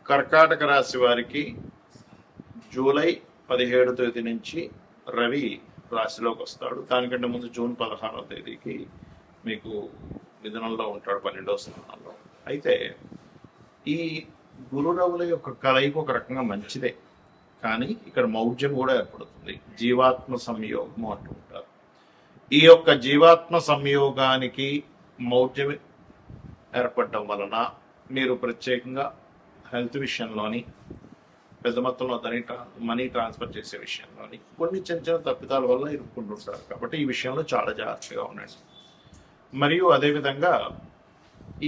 కర్కాటక రాశి వారికి జూలై 17వ తేదీ నుంచి రవి రాశిలోకి వస్తాడు. దానికంటే ముందు జూన్ 16వ తేదీకి మీకు మిథునంలో ఉంటాడు, 12వ స్థానంలో. అయితే ఈ గురు రవుల యొక్క కలయిక ఒక రకంగా మంచిదే, కానీ ఇక్కడ మౌఢ్యం కూడా ఏర్పడుతుంది. జీవాత్మ సంయోగము అంటూ ఉంటారు. ఈ యొక్క జీవాత్మ సంయోగానికి మౌఢ్యం ఏర్పడటం వలన మీరు ప్రత్యేకంగా హెల్త్ విషయంలోని, పెద్ద మొత్తంలో మనీ ట్రాన్స్ఫర్ చేసే విషయంలోని కొన్ని చిన్న చిన్న తప్పిదాల వల్ల ఇరుక్కుంటుంటారు. కాబట్టి ఈ విషయంలో చాలా జాగ్రత్తగా ఉండండి. మరియు అదేవిధంగా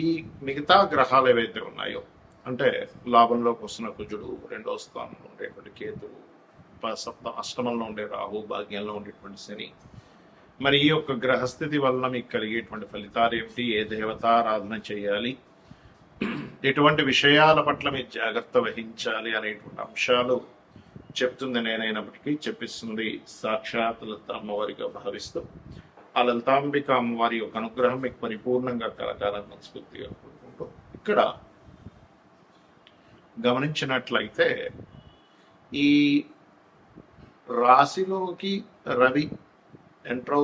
ఈ మిగతా గ్రహాలు ఏవైతే ఉన్నాయో, అంటే లాభంలోకి వస్తున్న కుజుడు, 2వ స్థానంలో ఉండేటువంటి కేతువు, అష్టమంలో ఉండే రాహు, భాగ్యంలో ఉండేటువంటి శని, మరి ఈ యొక్క గ్రహస్థితి వలన మీకు కలిగేటువంటి ఫలితాలు ఏమిటి, ఏ దేవతారాధన చేయాలి, ఎటువంటి విషయాల పట్ల మీరు జాగ్రత్త వహించాలి అనేటువంటి అంశాలు చెప్తుంది నేనైనప్పటికీ చెప్పిస్తుంది సాక్షాత్ లలిత అమ్మవారిగా భావిస్తూ, ఆ లలితాంబిక అమ్మవారి యొక్క అనుగ్రహం మీకు పరిపూర్ణంగా కలగాలని మనస్ఫూర్తిగా కోరుకుంటూ, ఇక్కడ గమనించినట్లయితే ఈ రాశిలోకి రవి ఎంటర్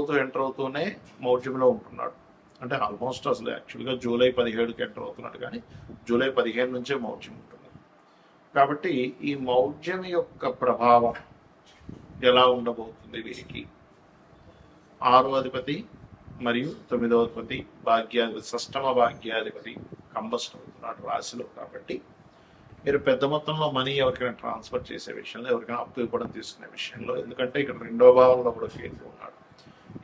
అవుతూనే మౌఢ్యంలో ఉంటున్నాడు. అంటే ఆల్మోస్ట్ అసలు యాక్చువల్గా జూలై 17కి ఎంటర్ అవుతున్నాడు, కానీ జూలై 15 నుంచే మౌఢ్యం ఉంటుంది. కాబట్టి ఈ మౌఢ్యం యొక్క ప్రభావం ఎలా ఉండబోతుంది వీరికి? 6వ అధిపతి మరియు 9వ అధిపతి భాగ్యాధిపతి, షష్టమ భాగ్యాధిపతి కంబస్ట్ అవుతున్నాడు రాశిలో. కాబట్టి మీరు పెద్ద మొత్తంలో మనీ ఎవరికైనా ట్రాన్స్ఫర్ చేసే విషయంలో, ఎవరికైనా అప్పు ఇవ్వడం తీసుకునే విషయంలో, ఎందుకంటే ఇక్కడ 2వ భావంలో కూడా కేతు ఉన్నాడు.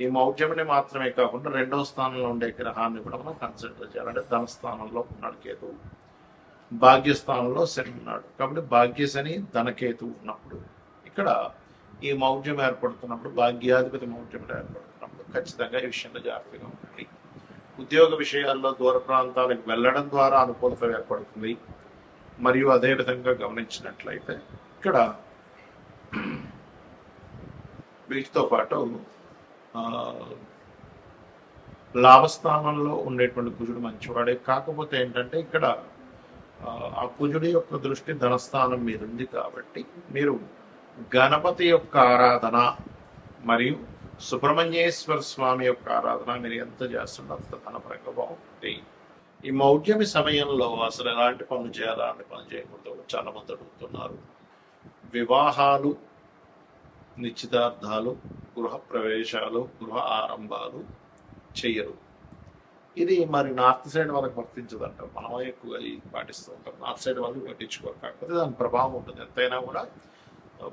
ఈ మౌఢ్యంని మాత్రమే కాకుండా 2వ స్థానంలో ఉండే గ్రహాన్ని కూడా మనం కన్సిడర్ చేయాలంటే ధనస్థానంలో ఉన్నాడు కేతువు, భాగ్యస్థానంలో శని ఉన్నాడు. కాబట్టి భాగ్యశని ధనకేతు ఉన్నప్పుడు ఇక్కడ ఈ మౌఢ్యం ఏర్పడుతున్నప్పుడు, భాగ్యాధిపతి మౌఢ్యం ఏర్పడుతున్నప్పుడు ఖచ్చితంగా ఈ విషయంలో జాగ్రత్తగా ఉండండి. ఉద్యోగ విషయాల్లో దూర ప్రాంతాలకు వెళ్ళడం ద్వారా అనుకూలత ఏర్పడుతుంది. మరియు అదేవిధంగా గమనించినట్లయితే ఇక్కడ వీటితో పాటు లాభస్థానంలో ఉండేటువంటి కుజుడు మంచివాడే. కాకపోతే ఏంటంటే ఇక్కడ ఆ కుజుడి యొక్క దృష్టి ధనస్థానం మీద ఉంది. కాబట్టి మీరు గణపతి యొక్క ఆరాధన మరియు సుబ్రహ్మణ్యేశ్వర స్వామి యొక్క ఆరాధన మీరు ఎంత చేస్తుంటే అంత ధనపరంగా బాగుంటుంది. ఈ మౌఢ్యమి సమయంలో అసలు ఎలాంటి పనులు చేయాలా, అలాంటి పనులు చేయకూడదు చాలా మంది అడుగుతున్నారు. వివాహాలు, నిశ్చితార్థాలు, గృహ ప్రవేశాలు, గృహ ఆరంభాలు చెయ్యరు. ఇది మరి నార్త్ సైడ్ వాళ్ళకి వర్తించదంట. మనం ఎక్కువగా పాటిస్తూ ఉంటాం. నార్త్ సైడ్ వాళ్ళకి పట్టించుకోరు. కాకపోతే దాని ప్రభావం ఉంటుంది. ఎంతైనా కూడా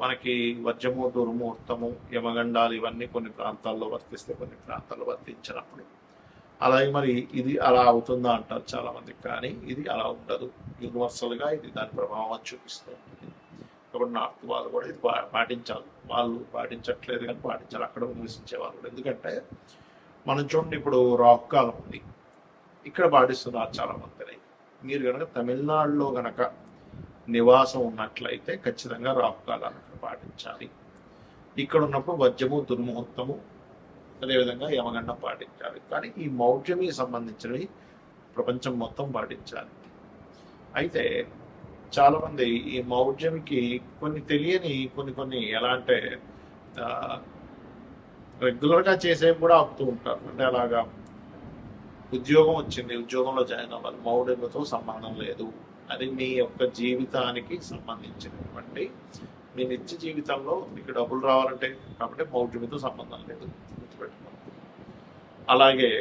మనకి వజ్రము, దుర్ముహూర్తము, యమగండాలు ఇవన్నీ కొన్ని ప్రాంతాల్లో వర్తిస్తే, కొన్ని ప్రాంతాల్లో వర్తించినప్పుడు అలాగే మరి ఇది అలా అవుతుందా అంటారు చాలా మందికి. కానీ ఇది అలా ఉండదు. యూనివర్సల్గా ఇది దాని ప్రభావం చూపిస్తూ ఉంటుంది. కాబట్టి నార్త్ వాళ్ళు కూడా ఇది పాటించాలి. వాళ్ళు పాటించట్లేదు కానీ పాటించాలి, అక్కడ నివసించే వాళ్ళు కూడా. ఎందుకంటే మనం చూడండి, ఇప్పుడు రాహు కాలం ఉంది, ఇక్కడ పాటిస్తున్నారు చాలా మందిని. మీరు కనుక తమిళనాడులో కనుక నివాసం ఉన్నట్లయితే ఖచ్చితంగా రాహు కాలాన్ని అక్కడ పాటించాలి. ఇక్కడ ఉన్నప్పుడు వజ్రము, దుర్ముహూర్తము, అదేవిధంగా యమగండం పాటించాలి. కానీ ఈ మౌఢ్యమికి సంబంధించినవి ప్రపంచం మొత్తం పాటించాలి. అయితే చాలామంది ఈ మౌఢ్యంకి కొన్ని తెలియని కొన్ని ఎలా అంటే రెగ్యులర్గా చేసేవి కూడా ఆపుతూ ఉంటారు. అంటే అలాగా ఉద్యోగం వచ్చింది, ఉద్యోగంలో జాయిన్ అవ్వాలి, మౌఢ్యంతో సంబంధం లేదు, అది మీ యొక్క జీవితానికి సంబంధించినటువంటి మీ నిత్య జీవితంలో మీకు డబ్బులు రావాలంటే కాబట్టి మౌఢ్యంతో సంబంధం లేదు, గుర్తుపెట్టుకోండి. అలాగే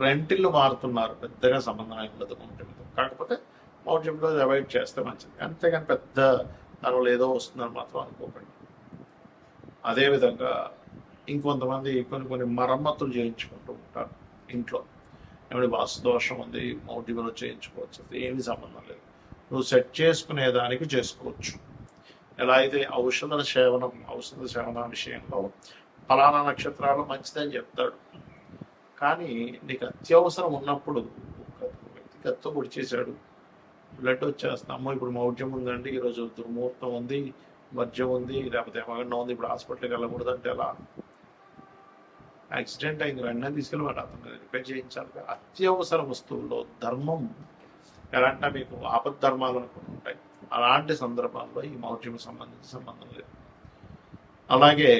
రెంటిల్లు మారుతున్నారు, పెద్దగా సంబంధం ఉండదు మౌఢ్యంతో. కాకపోతే మౌఢ్యంలో అవాయిడ్ చేస్తే మంచిది, అంతేగాని పెద్ద దానివల్ల ఏదో వస్తుందని మాత్రం అనుకోకండి. అదేవిధంగా ఇంకొంతమంది కొన్ని మరమ్మతులు చేయించుకుంటూ ఉంటారు ఇంట్లో. ఏమైనా వాస్తు దోషం ఉంది, మౌఢ్యంలో చేయించుకోవచ్చు, ఏమీ సంబంధం లేదు. నువ్వు సెట్ చేసుకునే దానికి చేసుకోవచ్చు. ఎలా అయితే ఔషధ సేవన విషయంలో ఫలానా నక్షత్రాలు మంచిదని చెప్తాడు, కానీ నీకు అత్యవసరం ఉన్నప్పుడు వ్యక్తికి అత్తో పొడి చేశాడు, బ్లడ్ వచ్చేస్తాము, ఇప్పుడు మౌఢ్యం ఉందండి, ఈరోజు దుర్ముహూర్తం ఉంది, వర్జ్యం ఉంది, లేకపోతే ఏమన్నా ఉంది, ఇప్పుడు హాస్పిటల్కి వెళ్ళకూడదంటే ఎలా? యాక్సిడెంట్ అయింది, వెంటనే తీసుకెళ్ళి వాడు అతను రిపేర్ చేయించాలి. అత్యవసర వస్తువుల్లో ధర్మం ఎలా అంటే మీకు ఆపద్ధర్మాలు అనుకుని ఉంటాయి. అలాంటి సందర్భాల్లో ఈ మౌఢ్యం సంబంధం లేదు. అలాగే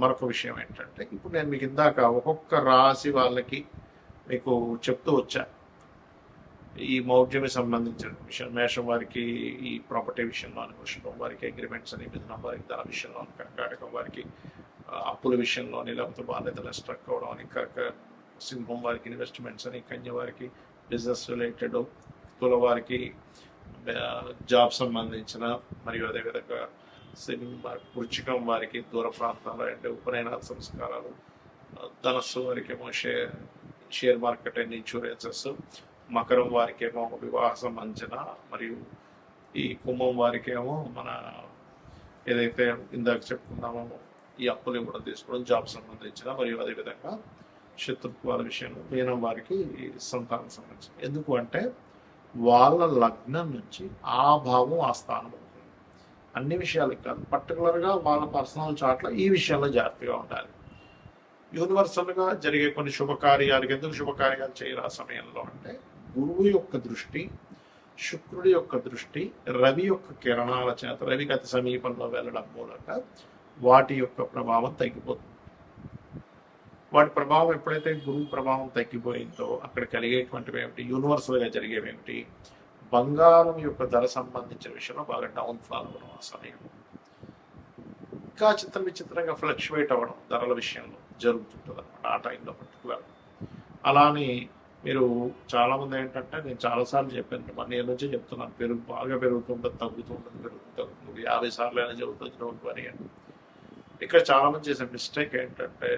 మరొక విషయం ఏంటంటే, ఇప్పుడు నేను మీకు ఇందాక ఒక్కొక్క రాశి వాళ్ళకి మీకు చెప్తూ వచ్చా ఈ మౌఢ్యమి సంబంధించిన విషయం. మేషం వారికి ఈ ప్రాపర్టీ విషయంలోని, వృషభం వారికి అగ్రిమెంట్స్ అని, మిథునం వారికి ధన విషయంలోని, కర్కాటకం వారికి అప్పుల విషయంలోని, లేకపోతే బాధ్యతలు స్ట్రక్ అవడం అని, సింహం వారికి ఇన్వెస్ట్మెంట్స్ అని, కన్య వారికి బిజినెస్ రిలేటెడ్, తుల వారికి జాబ్ సంబంధించిన, మరియు అదేవిధంగా వృచ్చికం వారికి దూర ప్రాంతాలు అంటే ఉపనయనాల సంస్కారాలు, ధనస్సు వారికి ఏమో షేర్ మార్కెట్ అండ్ ఇన్సూరెన్సెస్, మకరం వారికి ఏమో వివాహ సంబంధించిన, మరియు ఈ కుంభం వారికి ఏమో మన ఏదైతే ఇందాక చెప్పుకున్నామో ఈ అప్పులు ఇవ్వడం తీసుకోవడం, జాబ్ సంబంధించిన, మరియు అదేవిధంగా శత్రుత్వాల విషయంలో మీనం వారికి సంతానం సంబంధించిన. ఎందుకు అంటే వాళ్ళ లగ్నం నుంచి ఆ భావం ఆ స్థానం అవుతుంది. అన్ని విషయాలకు కాదు, పర్టికులర్గా వాళ్ళ పర్సనల్ చార్ట్లో ఈ విషయంలో జాగ్రత్తగా ఉండాలి. యూనివర్సల్గా జరిగే కొన్ని శుభకార్యాలకు ఎందుకు శుభకార్యాలు చేయరు ఆ సమయంలో అంటే, గురువు యొక్క దృష్టి, శుక్రుడి యొక్క దృష్టి, రవి యొక్క కిరణాల చేత, రవికి అతి సమీపంలో వెళ్ళడం మూలంగా వాటి యొక్క ప్రభావం తగ్గిపోతుంది. వాటి ప్రభావం ఎప్పుడైతే గురువు ప్రభావం తగ్గిపోయిందో అక్కడ కలిగేటువంటివి ఏమిటి, యూనివర్సల్గా జరిగేవి ఏమిటి, బంగారం యొక్క ధర సంబంధించిన విషయంలో బాగా డౌన్ ఫాల్ అవ్వడం ఆ సమయం, ఇంకా విచిత్రంగా ఫ్లక్చువేట్ అవ్వడం ధరల విషయంలో జరుగుతుంటుంది అనమాట ఆ టైంలో పర్టికులర్. అలానే మీరు చాలామంది ఏంటంటే, నేను చాలాసార్లు చెప్పాను, 1 year నుంచి చెప్తున్నాను, బాగా పెరుగుతుంటుంది, తగ్గుతుంటుంది, 50 సార్లు అయినా జరుగుతుంది, డోంట్ వరీ అని. ఇక్కడ చాలామంది చేసే మిస్టేక్ ఏంటంటే,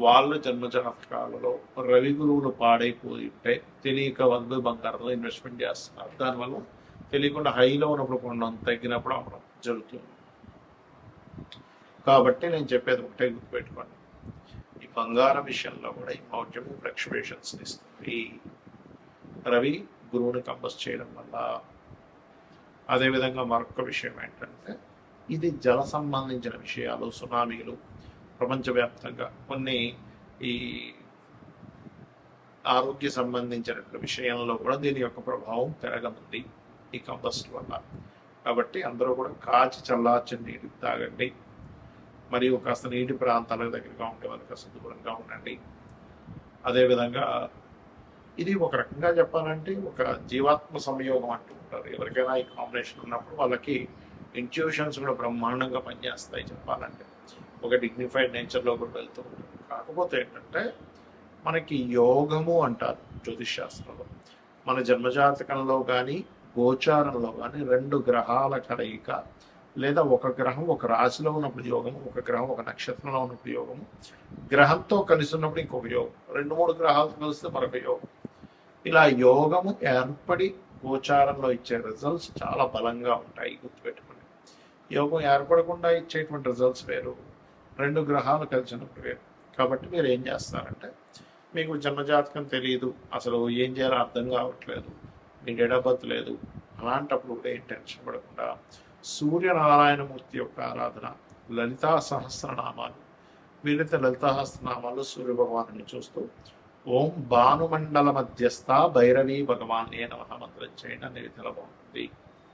వాళ్ళ జన్మజాతకాలలో రవి గురువులు పాడైపోయి ఉంటే తెలియక వద్దు బంగారంలో ఇన్వెస్ట్మెంట్ చేస్తున్నారు. దానివల్ల తెలియకుండా హైలో ఉన్నప్పుడు కొనడం, తగ్గినప్పుడు అమ్మడం జరుగుతుంది. కాబట్టి నేను చెప్పేది ఒకటే గుర్తుపెట్టుకోండి, ఈ బంగారం విషయంలో కూడా ఈ మౌఢ్యము ఫ్లక్చువేషన్స్ ఇస్తుంది. రవి గురువుని కంబస్ చేయడం వల్ల. అదేవిధంగా మరొక విషయం ఏంటంటే, ఇది జల సంబంధించిన విషయాలు, సునామీలు ప్రపంచవ్యాప్తంగా కొన్ని ఈ ఆరోగ్య సంబంధించిన విషయంలో కూడా దీని యొక్క ప్రభావం పెరగనుంది ఈ కంబస్ట్ వల్ల. కాబట్టి అందరూ కూడా కాచి చల్లార్చిన నీటి తాగండి, మరియు కాస్త నీటి ప్రాంతాలకు దగ్గరగా ఉండే వాళ్ళు కాస్త దూరంగా ఉండండి. అదేవిధంగా ఇది ఒక రకంగా చెప్పాలంటే ఒక జీవాత్మ సంయోగం అంటూ ఉంటారు. ఎవరికైనా ఈ కాంబినేషన్ ఉన్నప్పుడు వాళ్ళకి ఇంట్యూషన్స్ కూడా బ్రహ్మాండంగా పనిచేస్తాయి చెప్పాలంటే. ఒక డిగ్నిఫైడ్ నేచర్లో కూడా వెళ్తూ ఉంటుంది. కాకపోతే ఏంటంటే, మనకి యోగము అంటారు జ్యోతిష్ శాస్త్రంలో. మన జన్మజాతకంలో కానీ గోచారంలో కానీ 2 గ్రహాల కలయిక, లేదా ఒక గ్రహం ఒక రాశిలో ఉన్నప్పుడు యోగము, ఒక గ్రహం ఒక నక్షత్రంలో ఉన్నప్పుడు యోగము, గ్రహంతో కలిసి ఉన్నప్పుడు ఇంకొక యోగం, 2-3 గ్రహాలు కలిస్తే మరొక యోగం. ఇలా యోగము ఏర్పడి గోచారంలో ఇచ్చే రిజల్ట్స్ చాలా బలంగా ఉంటాయి, గుర్తుపెట్టుకోండి. యోగం ఏర్పడకుండా ఇచ్చేటువంటి రిజల్ట్స్ వేరు, 2 గ్రహాలు కలిసినప్పుడు వేరు. కాబట్టి మీరు ఏం చేస్తారంటే, మీకు జన్మజాతకం తెలియదు, అసలు ఏం చేయాలో అర్థం కావట్లేదు, మీ డేట్ ఆఫ్ బర్త్ లేదు, అలాంటప్పుడు కూడా ఏం టెన్షన్ పడకుండా సూర్యనారాయణమూర్తి యొక్క ఆరాధన, లలితా సహస్రనామాలు, వీలైతే లలితా సహస్రనామాలు సూర్య భగవాను చూస్తూ ఓం భానుమండల మధ్యస్థ భైరవీ భగవాన్ నమః మంత్రం చేయండి, అనేది తెలబాగుంటుంది.